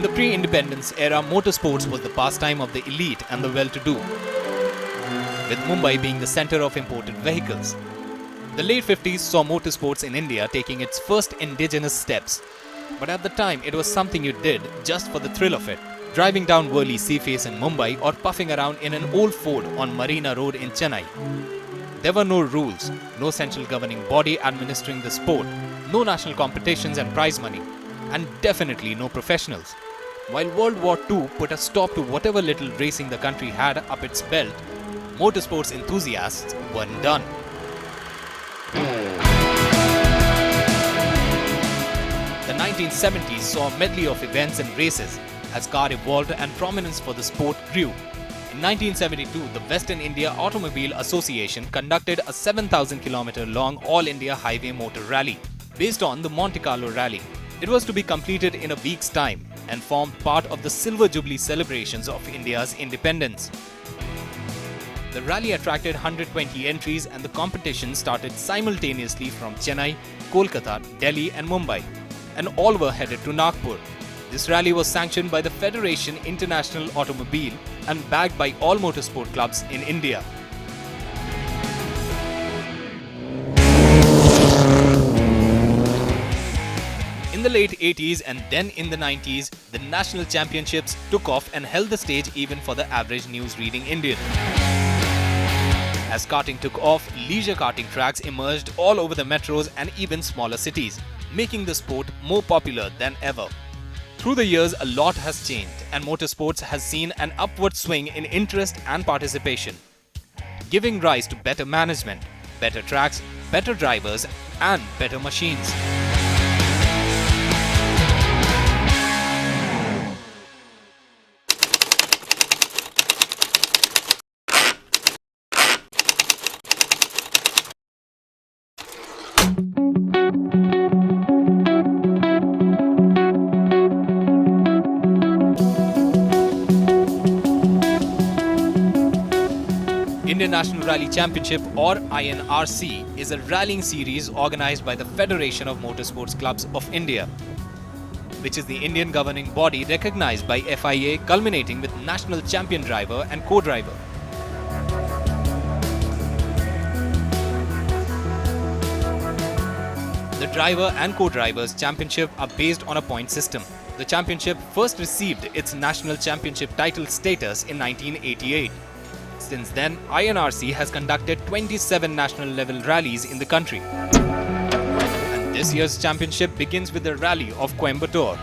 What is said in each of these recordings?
the pre-independence era, motorsports was the pastime of the elite and the well-to-do, with Mumbai being the center of imported vehicles. The late 50s saw motorsports in India taking its first indigenous steps. But at the time, it was something you did just for the thrill of it. Driving down Worli Seaface in Mumbai or puffing around in an old Ford on Marina Road in Chennai. There were no rules, no central governing body administering the sport, no national competitions and prize money, and definitely no professionals. While World War II put a stop to whatever little racing the country had up its belt, motorsports enthusiasts weren't done. The 1970s saw a medley of events and races as car evolved and prominence for the sport grew. In 1972, the Western India Automobile Association conducted a 7,000-kilometer long All-India Highway Motor Rally based on the Monte Carlo Rally. It was to be completed in a week's time and formed part of the Silver Jubilee celebrations of India's independence. The rally attracted 120 entries and the competition started simultaneously from Chennai, Kolkata, Delhi and Mumbai, and all were headed to Nagpur. This rally was sanctioned by the Federation International Automobile and backed by all motorsport clubs in India. In the late 80s and then in the 90s, the national championships took off and held the stage even for the average news-reading Indian. As karting took off, leisure karting tracks emerged all over the metros and even smaller cities, making the sport more popular than ever. Through the years, a lot has changed and motorsports has seen an upward swing in interest and participation, giving rise to better management, better tracks, better drivers and better machines. Indian National Rally Championship or INRC is a rallying series organized by the Federation of Motorsports Clubs of India, which is the Indian governing body recognized by FIA, culminating with national champion driver and co-driver. The driver and co-drivers championship are based on a point system. The championship first received its national championship title status in 1988. Since then, INRC has conducted 27 national level rallies in the country. And this year's championship begins with the rally of Coimbatore.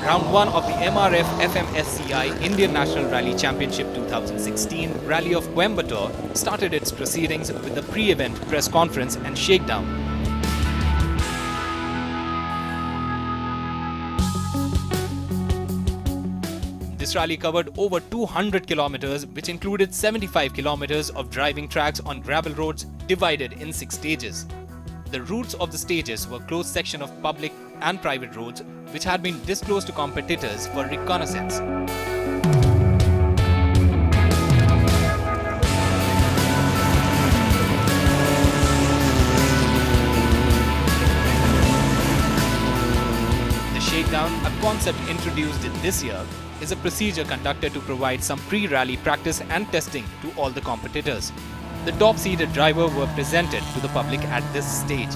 Round 1 of the MRF FMSCI Indian National Rally Championship 2016 Rally of Coimbatore started its proceedings with a pre-event press conference and shakedown. This rally covered over 200 kilometers, which included 75 kilometers of driving tracks on gravel roads divided in 6 stages. The routes of the stages were closed section of public and private roads which had been disclosed to competitors for reconnaissance. The shakedown, a concept introduced this year, is a procedure conducted to provide some pre-rally practice and testing to all the competitors. The top-seeded driver were presented to the public at this stage.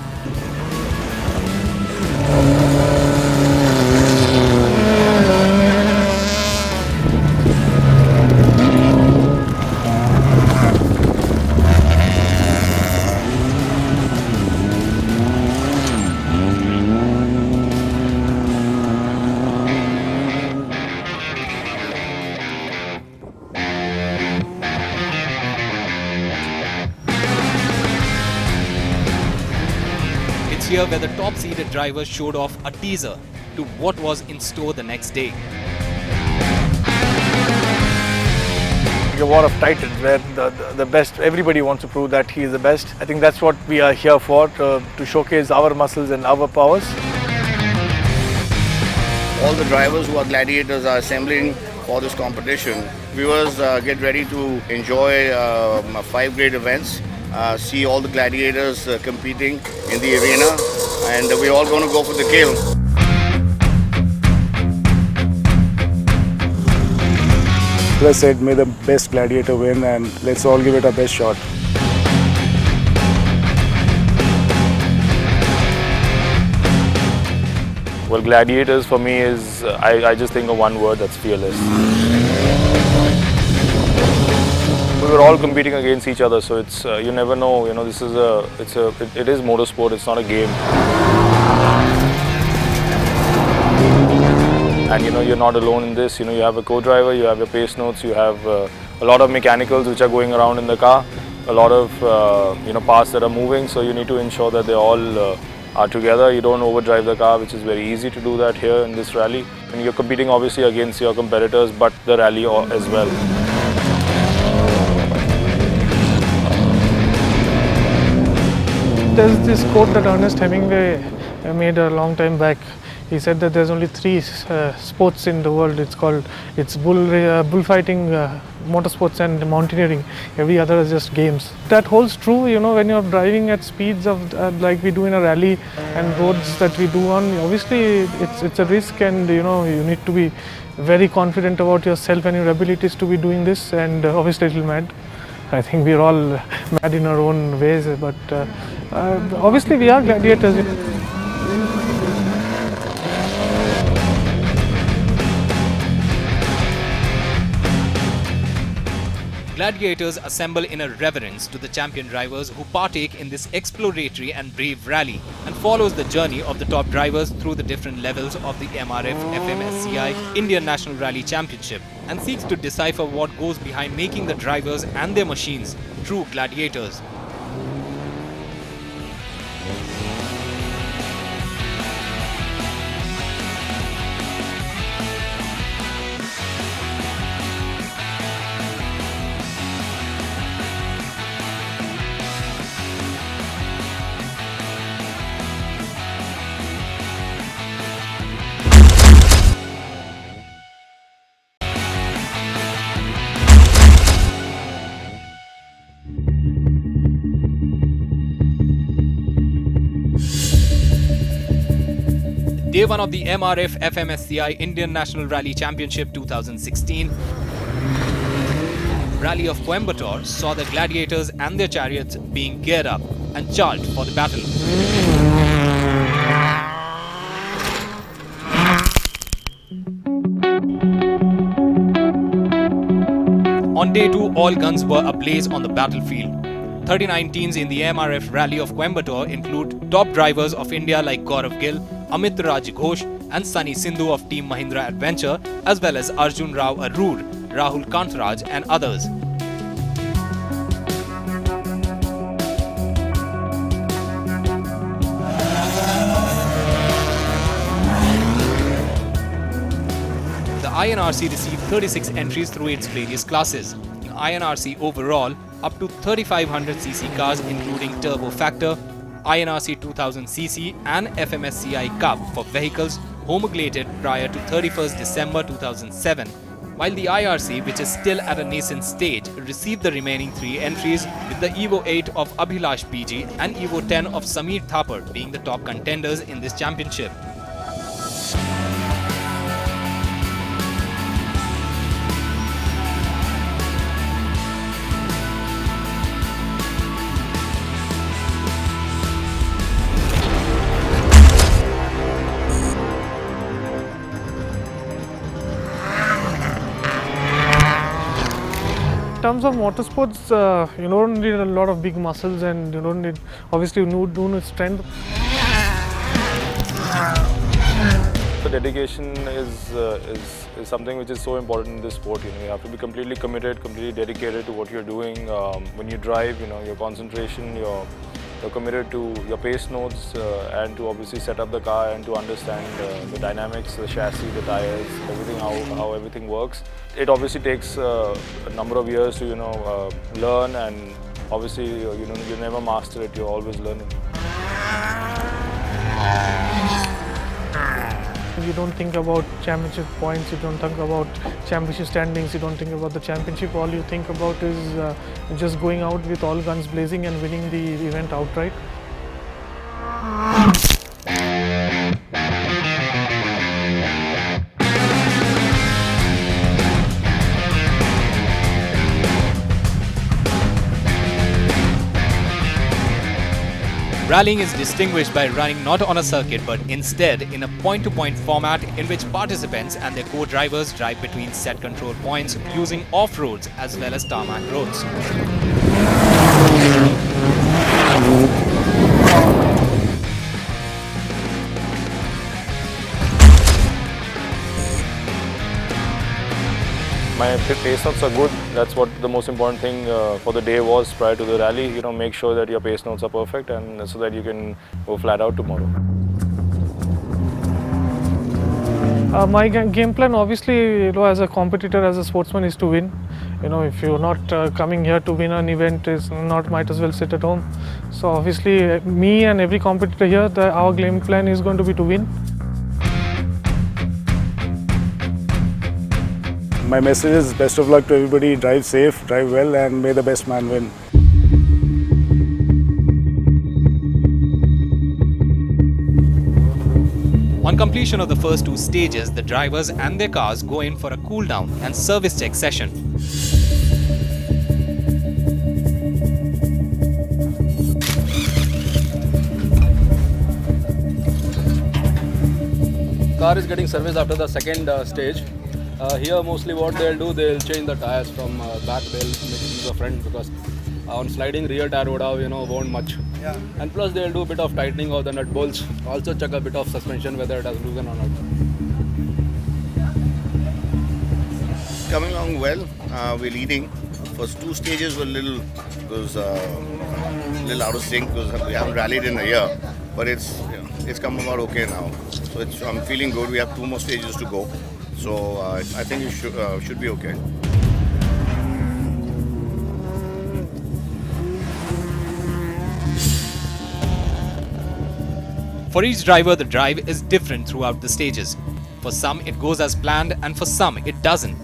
Here where the top-seeded drivers showed off a teaser to what was in store the next day. a war of titans where the best, everybody wants to prove that he is the best. I think that's what we are here for, to showcase our muscles and our powers. All the drivers who are gladiators are assembling for this competition. Viewers, get ready to enjoy 5 great events, see all the gladiators competing in the arena, and we're all going to go for the kill. As I said, may the best gladiator win, and let's all give it our best shot. Well, Gladiators for me is, I just think of one word, that's fearless. We were all competing against each other, so it's, you never know, you know, this is it is motorsport, it's not a game. And you know, you're not alone in this, you know, you have a co-driver, you have your pace notes, you have a lot of mechanicals which are going around in the car, a lot of, you know, parts that are moving, so you need to ensure that they all are together. You don't overdrive the car, which is very easy to do that here in this rally. And you're competing obviously against your competitors, but the rally as well. There's this quote that Ernest Hemingway made a long time back. He said that there's only 3 sports in the world. It's bullfighting, motorsports and mountaineering. Every other is just games. That holds true, you know, when you're driving at speeds of like we do in a rally and roads that we do on. Obviously, it's a risk, and you know, you need to be very confident about yourself and your abilities to be doing this. And obviously, a little mad. I think we're all mad in our own ways, but obviously we are gladiators. Gladiators assemble in a reverence to the champion drivers who partake in this exploratory and brave rally, and follows the journey of the top drivers through the different levels of the MRF FMSCI Indian National Rally Championship, and seeks to decipher what goes behind making the drivers and their machines true gladiators. Day 1 of the MRF FMSCI Indian National Rally Championship 2016. Rally of Coimbatore saw the gladiators and their chariots being geared up and charged for the battle. On day 2, all guns were ablaze on the battlefield. 39 teams in the MRF Rally of Coimbatore include top drivers of India like Gaurav Gill, Amit Raj Ghosh and Sunny Sindhu of Team Mahindra Adventure, as well as Arjun Rao Arur, Rahul Kantaraj and others. The INRC received 36 entries through its various classes. In INRC overall, up to 3500cc cars including Turbo Factor, INRC 2000cc and FMSCI Cup for vehicles homologated prior to 31st December 2007, while the IRC, which is still at a nascent stage, received the remaining 3 entries, with the Evo 8 of Abhilash PG and Evo 10 of Sameer Thapar being the top contenders in this championship. In terms of motorsports, you don't need a lot of big muscles, and you don't need, obviously, you do need strength. The dedication is something which is so important in this sport. You know, you have to be completely committed, completely dedicated to what you're doing. When you drive, you know, your concentration, you're committed to your pace notes and to obviously set up the car and to understand the dynamics, the chassis, the tires, everything, how everything works. It obviously takes a number of years to learn, and obviously you never master it. You're always learning. You don't think about championship points, you don't think about championship standings, you don't think about the championship. All you think about is just going out with all guns blazing and winning the event outright. Rallying is distinguished by running not on a circuit but instead in a point-to-point format in which participants and their co-drivers drive between set control points using off-roads as well as tarmac roads. My pace notes are good. That's what the most important thing for the day was prior to the rally. Make sure that your pace notes are perfect, and so that you can go flat out tomorrow. My game plan, obviously, as a competitor, as a sportsman, is to win. If you're not coming here to win an event, might as well sit at home. So obviously, me and every competitor here, our game plan is going to be to win. My message is best of luck to everybody. Drive safe, drive well, and may the best man win. On completion of the first two stages, the drivers and their cars go in for a cool down and service check session. Car is getting serviced after the second stage. Here mostly what they'll do, they'll change the tires from back, they'll make use of front, because on sliding rear tire would have won't much. Yeah. And plus they'll do a bit of tightening of the nut bolts, also check a bit of suspension whether it has loosened or not. Coming along well, we're leading. First two stages were little out of sync because we haven't rallied in a year, but it's come about okay now. So I'm feeling good. We have two more stages to go. So I think it should be okay. For each driver, the drive is different throughout the stages. For some, it goes as planned, and for some, it doesn't.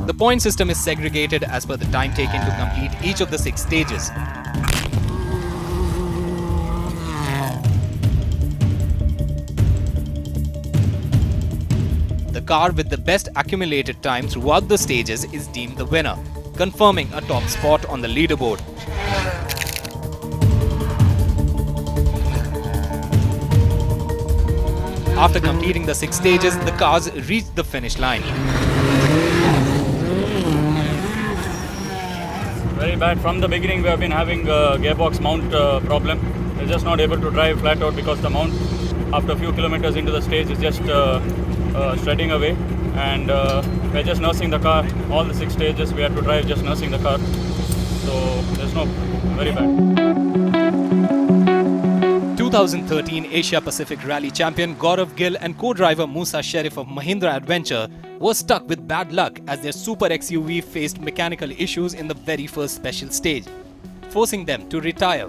The point system is segregated as per the time taken to complete each of the 6 stages. The car with the best accumulated time throughout the stages is deemed the winner, confirming a top spot on the leaderboard. After completing the 6 stages, the cars reach the finish line. Very bad. From the beginning we have been having a gearbox mount problem. We're just not able to drive flat out because the mount after a few kilometers into the stage is just shredding away, and we're just nursing the car. All the 6 stages we had to drive just nursing the car. So there's very bad. 2013 Asia Pacific Rally champion Gaurav Gill and co-driver Musa Sharif of Mahindra Adventure were stuck with bad luck as their Super XUV faced mechanical issues in the very first special stage, forcing them to retire.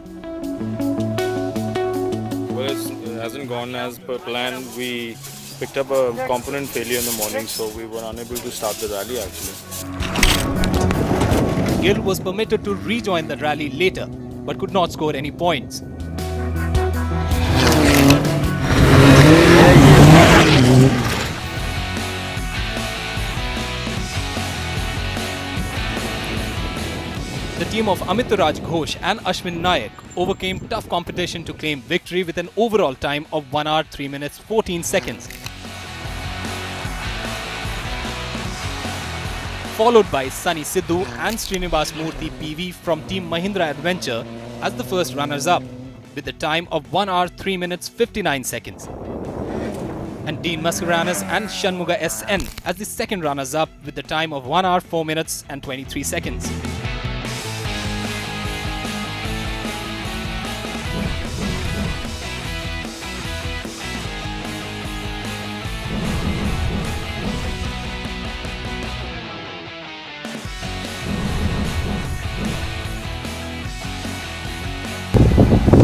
Well, it hasn't gone as per plan. We picked up a component failure in the morning, so we were unable to start the rally actually. Gill was permitted to rejoin the rally later, but could not score any points. The team of Amitraj Ghosh and Ashwin Nayak overcame tough competition to claim victory with an overall time of 1 hour 3 minutes 14 seconds. Followed by Sunny Sidhu and Srinivas Murthy PV from Team Mahindra Adventure as the first runners-up with a time of 1 hour 3 minutes 59 seconds. and Dean Mascarenas and Shanmuga SN as the second runners-up with the time of 1 hour 4 minutes and 23 seconds.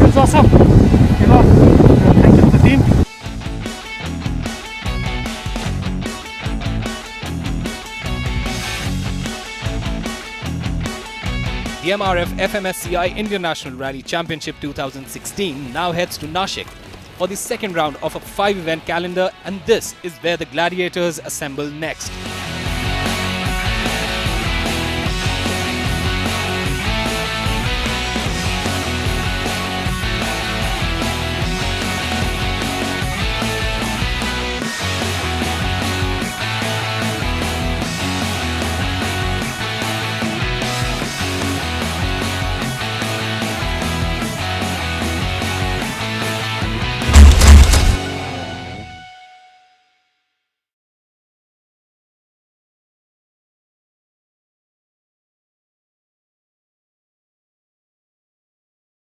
It's awesome. Thank you to the team. The MRF FMSCI International Rally Championship 2016 now heads to Nashik for the second round of a 5-event calendar, and this is where the Gladiators assemble next.